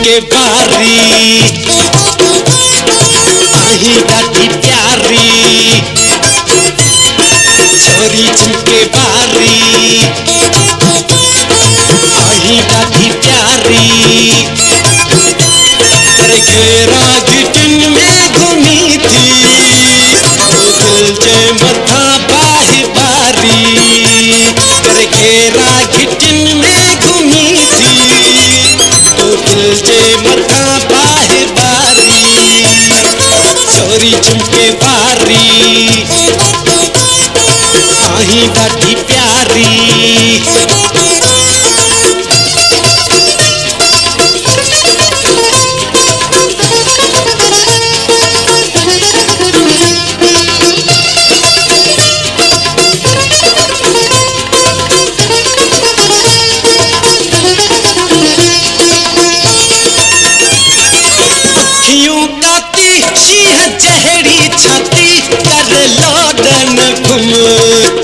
झुमके बारी आही ॾाढी प्यारी छोरी झुमके बारी आही ॾाढी प्यारी घेरा घिटिन में घुमी थी तो दिल जे मथा बाहि बारी घेरा घिटिन में घुमी थी तो दिल जे मथा बाहि बारी छोरी झुमके बारी आही ॾाढी प्यारी शीह जहड़ी छाती कर लोडन घुम